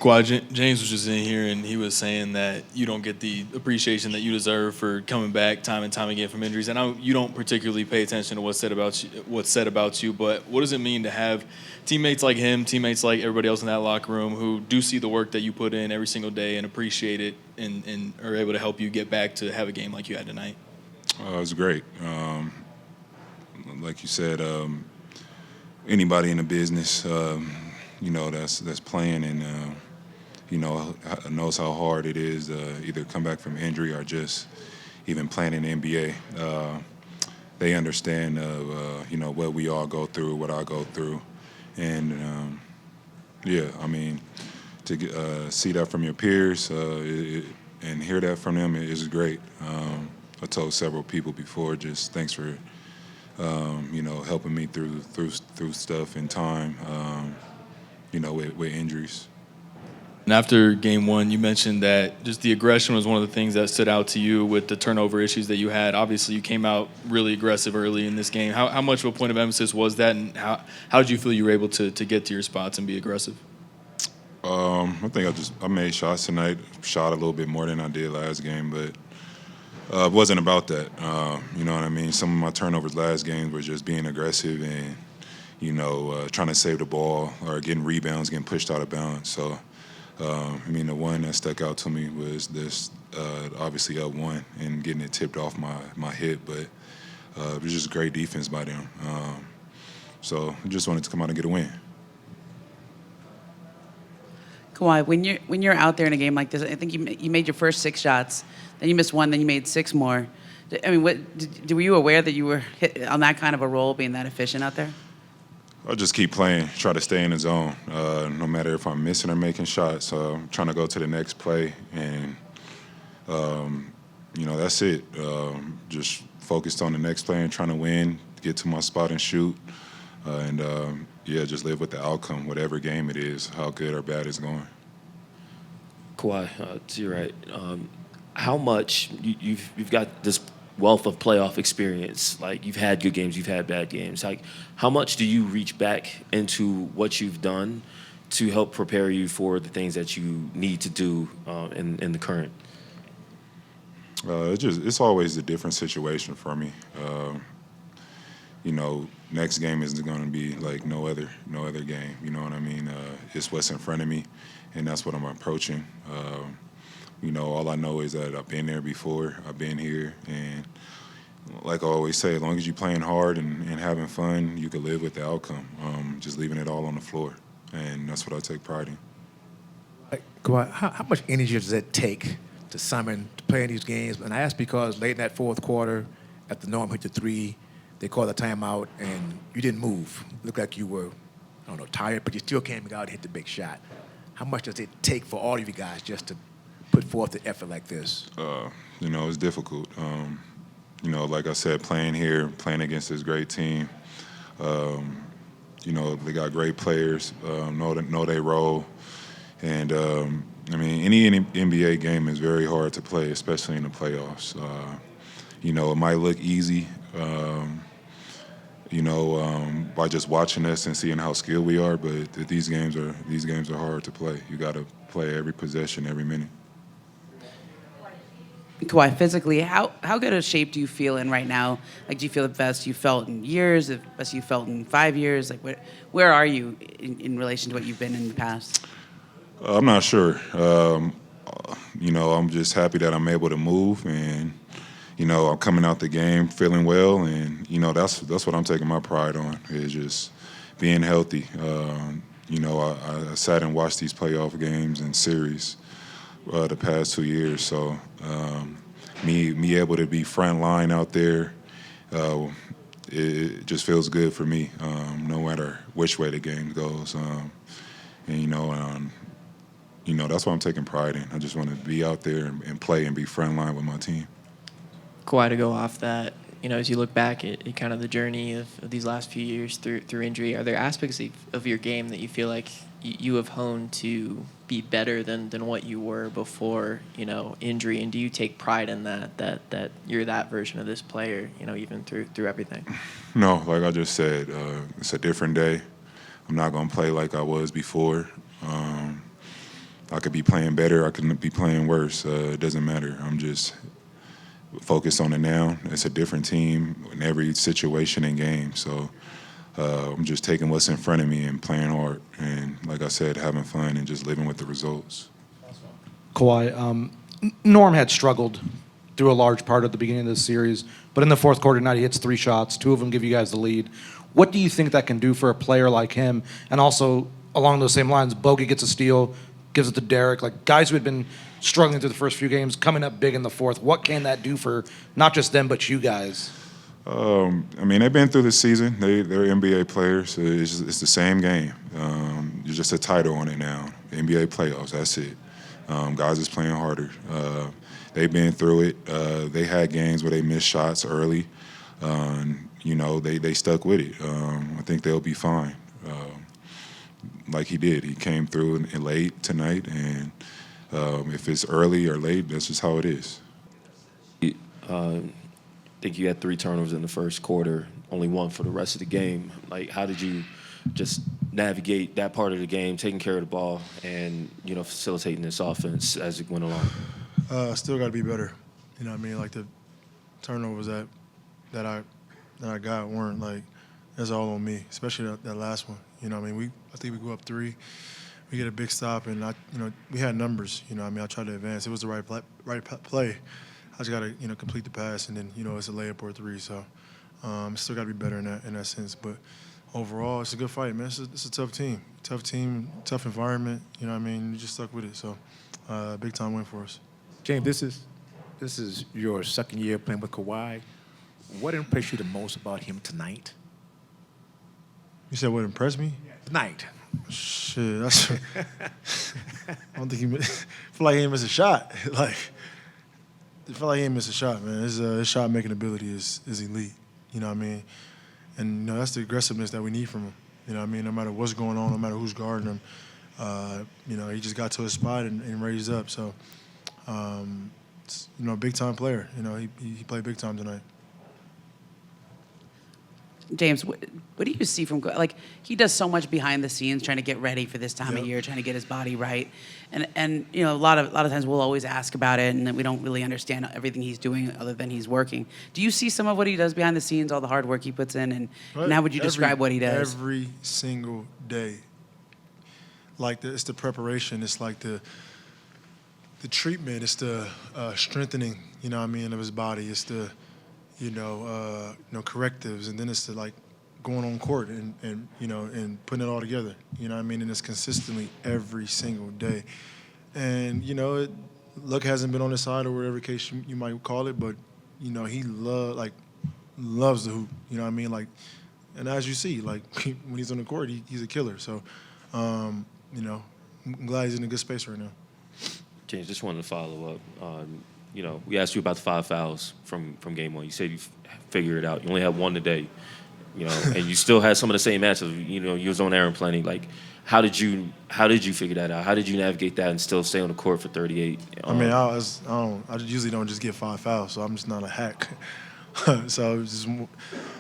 James was just in here, and he was saying that you don't get the appreciation that you deserve for coming back time and time again from injuries. I know you don't particularly pay attention to what's said about you, but what does it mean to have teammates like him, teammates like everybody else in that locker room who do see the work that you put in every single day and appreciate it and are able to help you get back to have a game like you had tonight? It was great. Like you said, anybody in the business, that's playing and knows how hard it is to either come back from injury or just even playing in the NBA. They understand, what we all go through, what I go through, and to see that from your peers and hear that from them is great. I told several people before, just thanks for helping me through stuff in time, with injuries. And after game one, you mentioned that just the aggression was one of the things that stood out to you with the turnover issues that you had. Obviously, you came out really aggressive early in this game. How much of a point of emphasis was that, and how did you feel you were able to get to your spots and be aggressive? I think I made shots tonight, shot a little bit more than I did last game, but it wasn't about that. You know what I mean? Some of my turnovers last game were just being aggressive and, trying to save the ball or getting rebounds, getting pushed out of bounds. So, the one that stuck out to me was this, obviously up one and getting it tipped off my hip, but it was just great defense by them. So I just wanted to come out and get a win. Kawhi, when you're out there in a game like this, I think you made your first 6 shots, then you missed one, then you made 6 more. I mean, were you aware that you were on that kind of a roll, being that efficient out there? I'll just keep playing, try to stay in the zone, no matter if I'm missing or making shots. Trying to go to the next play, and that's it. Just focused on the next play and trying to win, get to my spot and shoot, just live with the outcome, whatever game it is, how good or bad it's going. Kawhi, to your right, how much you've got this wealth of playoff experience. Like, you've had good games, you've had bad games. Like, how much do you reach back into what you've done to help prepare you for the things that you need to do in the current? It's always a different situation for me. Next game isn't going to be like no other game. You know what I mean? It's what's in front of me, and that's what I'm approaching. All I know is that I've been there before. I've been here, and like I always say, as long as you're playing hard and having fun, you can live with the outcome. Just leaving it all on the floor, and that's what I take pride in. Kawhi, how much energy does it take to play in these games? And I ask because late in that fourth quarter, after Norm hit the 3, they called a timeout, and you didn't move. Looked like you were, tired, but you still came out and hit the big shot. How much does it take for all of you guys just to put forth the effort like this? It's difficult. Like I said, playing here, playing against this great team, they got great players, know their role. And, any NBA game is very hard to play, especially in the playoffs. It might look easy, by just watching us and seeing how skilled we are, but these games are hard to play. You got to play every possession, every minute. Kawhi, physically, how good a shape do you feel in right now? Like, do you feel the best you felt in years, the best you felt in 5 years? Like, where are you in relation to what you've been in the past? I'm not sure. I'm just happy that I'm able to move, and I'm coming out the game feeling well, and that's what I'm taking my pride on, is just being healthy. I sat and watched these playoff games and series the past 2 years, so me able to be front line out there, it just feels good for me, no matter which way the game goes. That's what I'm taking pride in. I just want to be out there and play and be front line with my team. Kawhi, to go off that, as you look back at kind of the journey of these last few years through injury, are there aspects of your game that you feel like you have honed to be better than what you were before, injury? And do you take pride in that you're that version of this player, even through everything? No, like I just said, it's a different day. I'm not going to play like I was before. I could be playing better, I could be playing worse. It doesn't matter. I'm just focused on it now. It's a different team in every situation and game. So I'm just taking what's in front of me and playing hard. And like I said, having fun and just living with the results. Kawhi, Norm had struggled through a large part at the beginning of the series, but in the fourth quarter tonight he hits 3 shots. 2 of them give you guys the lead. What do you think that can do for a player like him? And also, along those same lines, Bogey gets a steal, gives it to Derek. Like, guys who had been struggling through the first few games, coming up big in the fourth. What can that do for not just them, but you guys? I mean, they've been through the season. They're NBA players. So it's the same game. There's just a title on it now. The NBA playoffs, that's it. Guys is playing harder. They've been through it. They had games where they missed shots early. You know, they stuck with it. I think they'll be fine. Like he did. He came through and late tonight, and if it's early or late, that's just how it is. I think you had 3 turnovers in the first quarter, only 1 for the rest of the game. Like, how did you just navigate that part of the game, taking care of the ball, and, you know, facilitating this offense as it went along? Still got to be better. You know what I mean? Like, the turnovers that I got weren't, like, that's all on me, especially that last one. You know what I mean? I think we go up 3. We get a big stop, and, we had numbers. You know what I mean? I tried to advance. It was the right play. I just got to, complete the pass, and then, it's a layup or a 3. So still got to be better in that sense. But overall, it's a good fight, man. It's a tough team, tough environment. You know what I mean? You just stuck with it. So big time win for us. James, this is your second year playing with Kawhi. What impressed you the most about him tonight? You said what impressed me? Tonight. Shit, that's. I don't think I feel like he ain't missed a shot. Like, I feel like he ain't missed a shot, man. His shot making ability is elite. You know what I mean? And that's the aggressiveness that we need from him. You know what I mean? No matter what's going on, no matter who's guarding him, he just got to his spot and raised up. So, big time player. He played big time tonight. James, what do you see from, like, he does so much behind the scenes trying to get ready for this time of year, trying to get his body right. And a lot of times we'll always ask about it, and then we don't really understand everything he's doing other than he's working. Do you see some of what he does behind the scenes, all the hard work he puts in, and how would you describe what he does? Every single day. Like, it's the preparation. It's like the treatment. It's the strengthening, of his body. It's the correctives, and then it's the, like, going on court and putting it all together. You know what I mean? And it's consistently every single day. And, luck hasn't been on his side or whatever case you might call it, but, he loves the hoop. You know what I mean? Like, and as you see, like, when he's on the court, he's a killer. So, I'm glad he's in a good space right now. James, just wanted to follow up. We asked you about the 5 fouls from game 1. You said you figured it out. You only had 1 today, and you still had some of the same matches. You was on Aaron plenty. Like, how did you figure that out? How did you navigate that and still stay on the court for 38? I usually don't just get 5 fouls, so I'm just not a hack. So it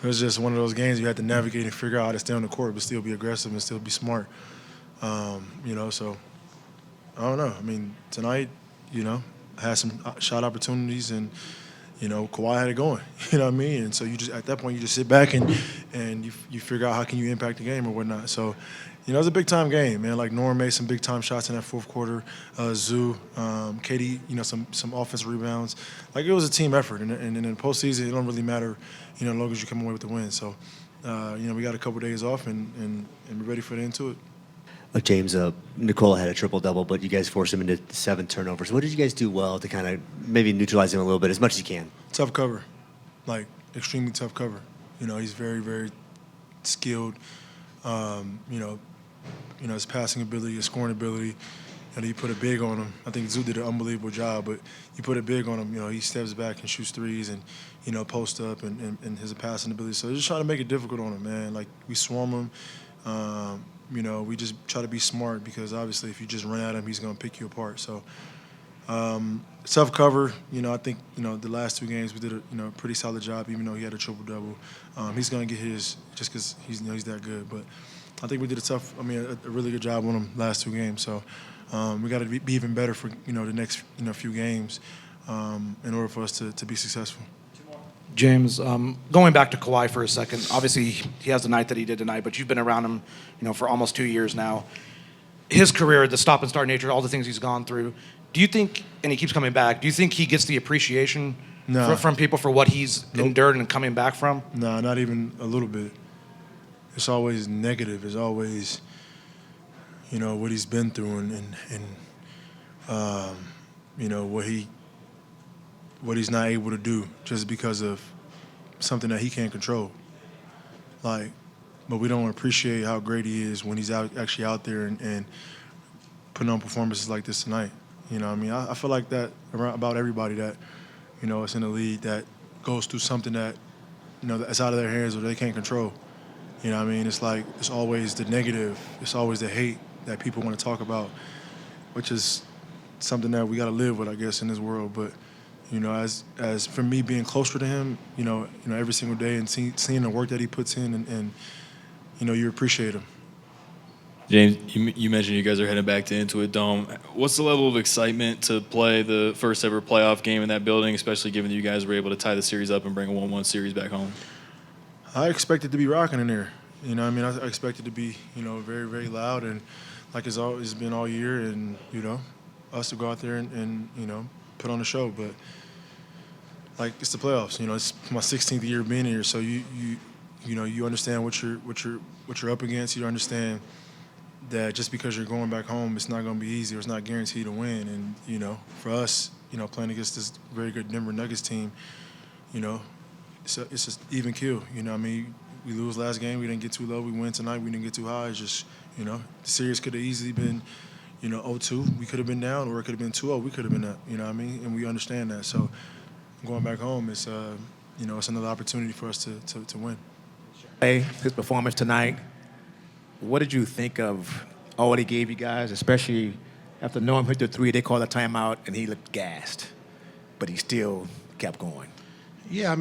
was just one of those games you had to navigate and figure out how to stay on the court, but still be aggressive and still be smart. So I don't know. I mean, tonight, had some shot opportunities, and Kawhi had it going. You know what I mean? And so at that point you just sit back and you figure out how can you impact the game or whatnot. So it was a big time game, man. Like, Norm made some big time shots in that fourth quarter. Zoo, KD, some offensive rebounds. Like, it was a team effort, and in the postseason it don't really matter, as long as you come away with the win. So we got a couple days off and we're ready for the into it. James, Nikola had a triple-double, but you guys forced him into 7 turnovers. What did you guys do well to kind of maybe neutralize him a little bit, as much as you can? Tough cover, like, extremely tough cover. He's very, very skilled. His passing ability, his scoring ability. You put a big on him. I think Zoo did an unbelievable job, but you put a big on him. He steps back and shoots threes and, post up and his passing ability. So just trying to make it difficult on him, man. Like, we swarm him. We just try to be smart, because obviously if you just run at him, he's going to pick you apart. So tough cover. I think, the last 2 games we did a pretty solid job, even though he had a triple-double. He's going to get his just because he's that good. But I think we did a really good job on him last 2 games. So We got to be even better for the next few games in order for us to be successful. James, going back to Kawhi for a second, obviously he has the night that he did tonight, but you've been around him, for almost 2 years now. His career, the stop and start nature, all the things he's gone through. Do you think, and he keeps coming back, do you think he gets the appreciation No. from people for what he's Nope. endured and coming back from? No, not even a little bit. It's always negative. It's always, what he's been through and what he's not able to do just because of something that he can't control. But we don't appreciate how great he is when he's actually out there and putting on performances like this tonight. I feel like that about everybody that, is in the league that goes through something that, that's out of their hands or they can't control. It's like it's always the negative. It's always the hate that people want to talk about, which is something that we got to live with, I guess, in this world. But, as for me being closer to him, every single day and seeing the work that he puts in and you appreciate him. James, you mentioned you guys are heading back to Intuit Dome. What's the level of excitement to play the first ever playoff game in that building, especially given that you guys were able to tie the series up and bring a 1-1 series back home? I expect it to be rocking in there. I expect it to be, very, very loud and like it's always been all year and, us to go out there and put on a show. But, it's the playoffs. It's my 16th year being here, so you understand what you're up against. You understand that just because you're going back home, it's not going to be easy or it's not guaranteed to win. And, for us, playing against this very good Denver Nuggets team, it's just even kill. We lose last game. We didn't get too low. We win tonight. We didn't get too high. It's just, the series could have easily been, 0-2. We could have been down, or it could have been 2-0. We could have been up. And we understand that. So going back home, it's it's another opportunity for us to win. Hey, his performance tonight. What did you think of all he gave you guys, especially after Norm hit the three? They called a timeout, and he looked gassed, but he still kept going. Yeah,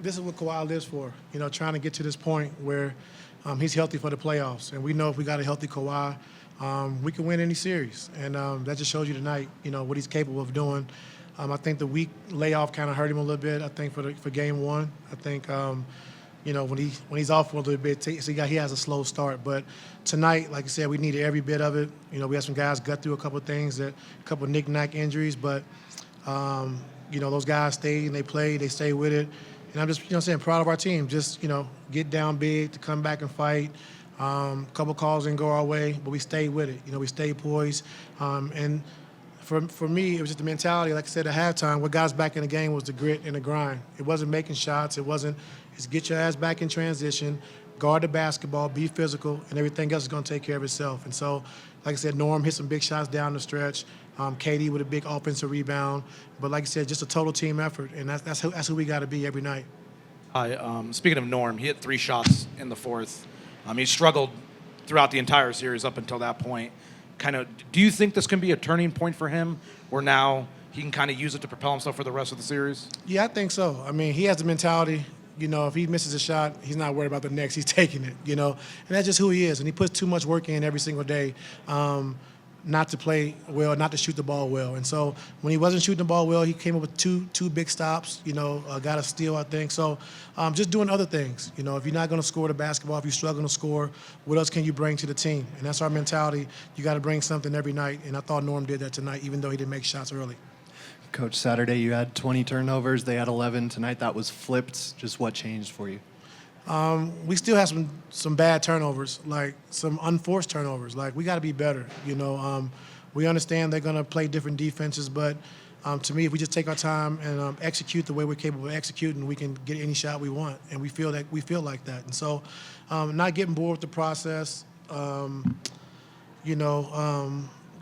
this is what Kawhi lives for, trying to get to this point where he's healthy for the playoffs. And we know if we got a healthy Kawhi, we can win any series. And that just shows you tonight, what he's capable of doing. I think the week layoff kind of hurt him a little bit, I think, for game one. I think, when he's off for a little bit, he has a slow start. But tonight, like I said, we needed every bit of it. We had some guys gut through a couple of things, a couple of knick-knack injuries, but those guys stayed and they played, they stayed with it. And I'm just, proud of our team. Just, get down big, to come back and fight. Couple calls didn't go our way, but we stayed with it. We stayed poised. And for me, it was just the mentality, like I said, at halftime, what got us back in the game was the grit and the grind. It wasn't making shots. It's get your ass back in transition, guard the basketball, be physical, and everything else is going to take care of itself. And so, like I said, Norm hit some big shots down the stretch. KD with a big offensive rebound. But like I said, just a total team effort, and that's who we got to be every night. Hi, speaking of Norm, he hit 3 shots in the fourth. He struggled throughout the entire series up until that point. Do you think this can be a turning point for him, where now he can kind of use it to propel himself for the rest of the series? Yeah, I think so. He has the mentality, if he misses a shot, he's not worried about the next. He's taking it, and that's just who he is. And he puts too much work in every single day not to play well, not to shoot the ball well. And so when he wasn't shooting the ball well, he came up with two big stops, got a steal, I think. So just doing other things. If you're not going to score the basketball, if you're struggling to score, what else can you bring to the team? And that's our mentality. You got to bring something every night. And I thought Norm did that tonight, even though he didn't make shots early. Coach, Saturday you had 20 turnovers. They had 11. Tonight that was flipped. Just what changed for you? We still have some bad turnovers, like some unforced turnovers. Like, we got to be better. We understand they're going to play different defenses, but to me, if we just take our time and execute the way we're capable of executing, we can get any shot we want, and we feel like that. And so, not getting bored with the process.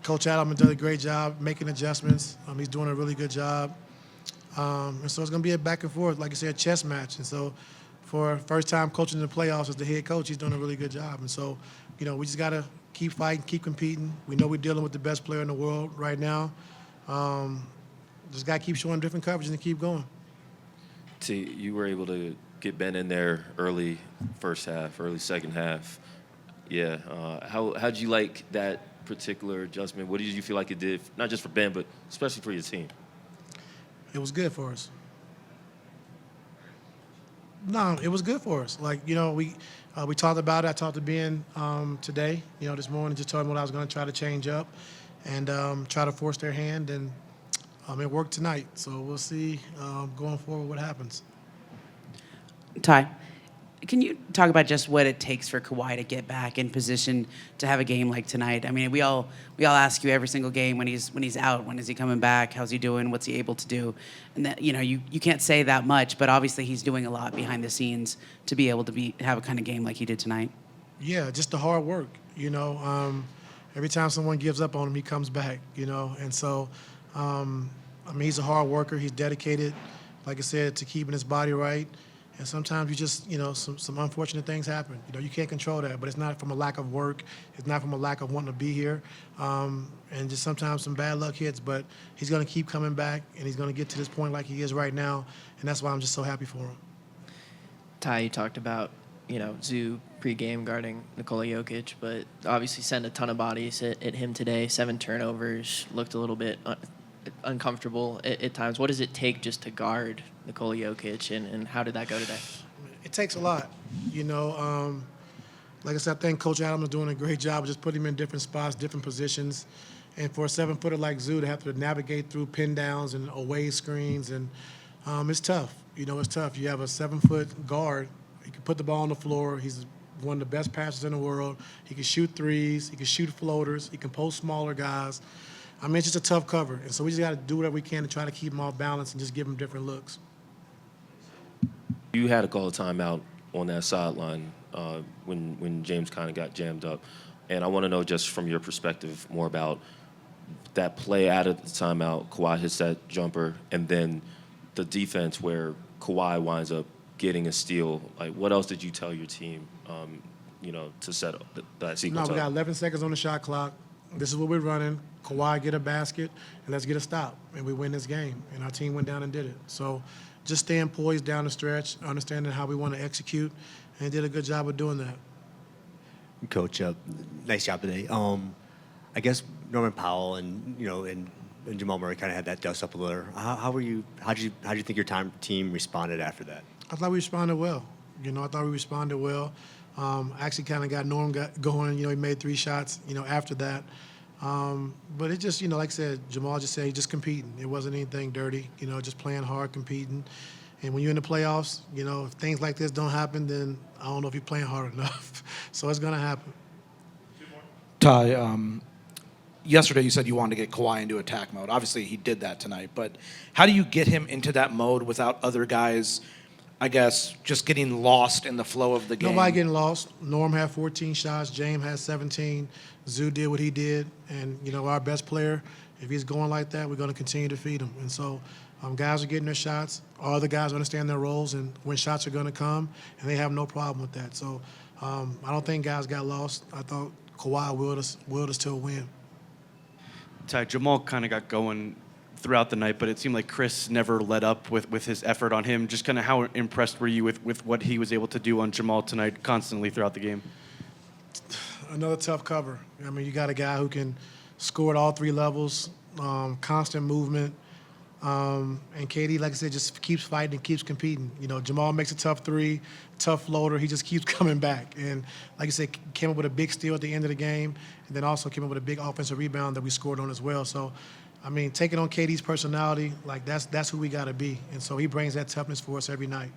Coach Adam did a great job making adjustments. He's doing a really good job. And so it's going to be a back and forth, like I said, chess match. And so for first time coaching in the playoffs as the head coach, he's doing a really good job. And so, we just got to keep fighting, keep competing. We know we're dealing with the best player in the world right now. Just got to keep showing different coverages and keep going. You were able to get Ben in there early first half, early second half. Yeah. How'd you like that particular adjustment? What did you feel like it did, not just for Ben, but especially for your team? It was good for us. No, it was good for us. Like, we talked about it. I talked to Ben today, this morning, just told him what I was going to try to change up and try to force their hand, and it worked tonight. So we'll see going forward what happens. Ty, can you talk about just what it takes for Kawhi to get back in position to have a game like tonight? I mean, we all ask you every single game when he's out, when is he coming back, how's he doing, what's he able to do, and that you can't say that much, but obviously he's doing a lot behind the scenes to be able to have a kind of game like he did tonight. Yeah, just the hard work. Every time someone gives up on him, he comes back. And so, he's a hard worker. He's dedicated, like I said, to keeping his body right. And sometimes you just, some unfortunate things happen. You can't control that, but it's not from a lack of work. It's not from a lack of wanting to be here. And just sometimes some bad luck hits, but he's going to keep coming back, and he's going to get to this point like he is right now. And that's why I'm just so happy for him. Ty, you talked about, Zoo pregame guarding Nikola Jokic, but obviously sent a ton of bodies at him today. 7 turnovers, looked a little bit uncomfortable at times. What does it take just to guard Nikola Jokic, and how did that go today? It takes a lot. Like I said, I think Coach Adams is doing a great job of just putting him in different spots, different positions. And for a 7-footer like Zoo to have to navigate through pin downs and away screens, and it's tough. It's tough. You have a 7-foot guard. He can put the ball on the floor. He's one of the best passers in the world. He can shoot threes. He can shoot floaters. He can post smaller guys. It's just a tough cover. And so we just got to do whatever we can to try to keep him off balance and just give him different looks. You had to call a timeout on that sideline when James kind of got jammed up. And I want to know, just from your perspective, more about that play out of the timeout. Kawhi hits that jumper, and then the defense where Kawhi winds up getting a steal. Like, what else did you tell your team, to set up that sequence? No, we got 11 seconds on the shot clock. This is what we're running. Kawhi get a basket, and let's get a stop. And we win this game. And our team went down and did it. So just staying poised down the stretch, understanding how we want to execute, and he did a good job of doing that. Coach, nice job today. I guess Norman Powell and Jamal Murray kind of had that dust up a little. How did you think your team responded after that? I thought we responded well. I thought we responded well. Actually kind of got Norm going. He made 3 shots, after that. But it just, like I said, Jamal just said, he's just competing. It wasn't anything dirty, just playing hard, competing. And when you're in the playoffs, if things like this don't happen, then I don't know if you're playing hard enough. So it's going to happen. Ty, yesterday you said you wanted to get Kawhi into attack mode. Obviously, he did that tonight. But how do you get him into that mode without other guys, I guess, just getting lost in the flow of the game? Nobody getting lost. Norm had 14 shots. James had 17. Zoo did what he did. And, our best player, if he's going like that, we're going to continue to feed him. And so guys are getting their shots. All the guys understand their roles and when shots are going to come, and they have no problem with that. So I don't think guys got lost. I thought Kawhi willed us to a win. Ty, Jamal kind of got going throughout the night, but it seemed like Chris never let up with his effort on him. Just kind of how impressed were you with what he was able to do on Jamal tonight constantly throughout the game? Another tough cover. You got a guy who can score at all 3 levels, constant movement. And KD, like I said, just keeps fighting and keeps competing. Jamal makes a tough 3, tough floater. He just keeps coming back. And like I said, came up with a big steal at the end of the game, and then also came up with a big offensive rebound that we scored on as well. So, taking on KD's personality, like that's who we got to be. And so he brings that toughness for us every night.